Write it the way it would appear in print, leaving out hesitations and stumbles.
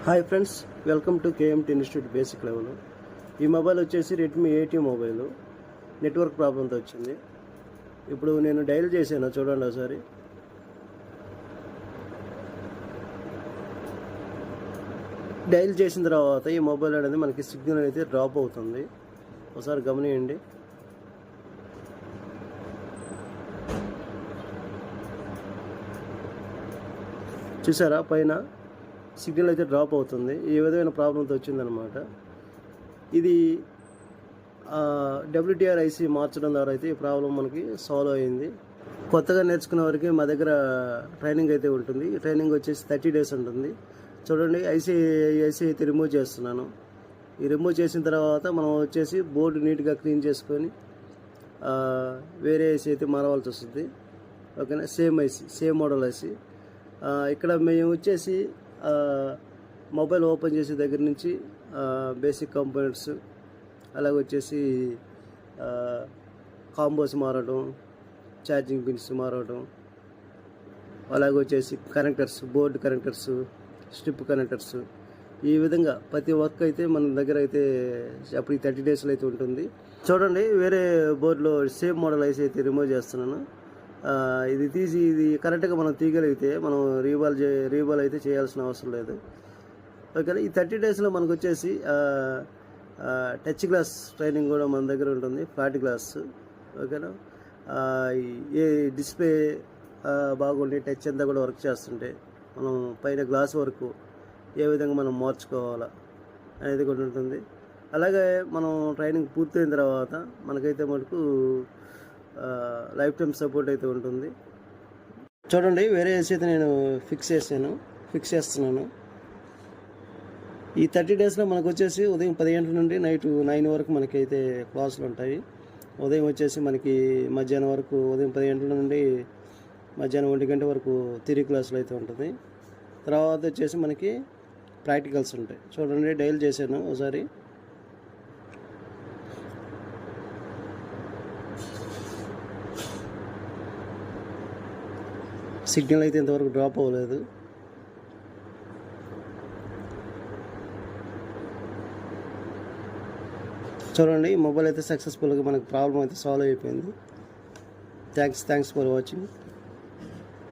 Hi friends, welcome to KMT institute basic level. ఈ mobile వచ్చేసి Redmi 80 mobile network ప్రాబ్లంతో వచ్చింది. ఇప్పుడు నేను డైల్ చేశాను, చూడండి ఒకసారి. డైల్ చేసిన తర్వాత ఈ మొబైల్ అనేది మనకి సిగ్నల్ అయితే డ్రాప్ అవుతుంది. ఒకసారి గమనియండి. చూసారా, పైన సిగ్నల్ అయితే డ్రాప్ అవుతుంది. ఈ విధమైన ప్రాబ్లంతో వచ్చిందనమాట. ఇది WTR ఐసీ మార్చడం ద్వారా అయితే ఈ ప్రాబ్లం మనకి సాల్వ్ అయింది. కొత్తగా నేర్చుకునే వారికి మా దగ్గర ట్రైనింగ్ అయితే ఉంటుంది. ట్రైనింగ్ వచ్చేసి 30 days ఉంటుంది. చూడండి, ఐసీ అయితే రిమూవ్ చేస్తున్నాను. ఈ రిమూవ్ చేసిన తర్వాత మనం వచ్చేసి బోర్డు నీట్గా క్లీన్ చేసుకొని వేరే ఐసీ అయితే మారవలసి వస్తుంది. ఓకేనా, సేమ్ మోడల్ ఐసీ. ఇక్కడ మేము వచ్చేసి మొబైల్ ఓపెన్ చేసే దగ్గర నుంచి బేసిక్ కంపోనెంట్స్, అలాగే వచ్చేసి కాంబోస్ మారడం, ఛార్జింగ్ పిన్స్ మారడం, అలాగే వచ్చేసి connectors, board connectors, strip connectors, ఈ విధంగా ప్రతి వర్క్ అయితే మన దగ్గర అయితే అప్పుడు 30 daysలో అయితే ఉంటుంది. చూడండి, వేరే బోర్డులో సేమ్ మోడల్ ఐసీ అయితే రిమూవ్ చేస్తున్నాను. ఇది తీసి ఇది కరెక్ట్గా మనం తీయగలిగితే మనం రీబాల్ అయితే చేయాల్సిన అవసరం లేదు. ఓకేనా, ఈ 30 daysలో మనకు వచ్చేసి టచ్ గ్లాస్ ట్రైనింగ్ కూడా మన దగ్గర ఉంటుంది, ఫ్లాట్ గ్లాస్. ఓకేనా, ఏ డిస్ప్లే బాగుండి టచ్ అంతా కూడా వర్క్ చేస్తుంటే మనం పైన గ్లాస్ వరకు ఏ విధంగా మనం మార్చుకోవాలా అనేది కూడా ఉంటుంది. అలాగే మనం ట్రైనింగ్ పూర్తయిన తర్వాత మనకైతే మటుకు లైఫ్ టైం సపోర్ట్ అయితే ఉంటుంది. చూడండి, వేరే ఏసీ అయితే నేను ఫిక్స్ చేస్తున్నాను. ఈ 30 daysలో మనకు వచ్చేసి ఉదయం 10 గంటల నుండి నైట్ 9 వరకు మనకైతే క్లాసులు ఉంటాయి. ఉదయం వచ్చేసి మనకి మధ్యాహ్నం వరకు, ఉదయం 10 గంటల నుండి మధ్యాహ్నం 1 గంట వరకు థియరీ క్లాసులు అయితే ఉంటుంది. తర్వాత వచ్చేసి మనకి ప్రాక్టికల్స్ ఉంటాయి. చూడండి, డైల్ చేశాను ఒకసారి. సిగ్నల్ అయితే ఇంతవరకు డ్రాప్ అవ్వలేదు. చూడండి, మొబైల్ అయితే సక్సెస్ఫుల్గా మనకు ప్రాబ్లం అయితే సాల్వ్ అయిపోయింది. Thanks for watching.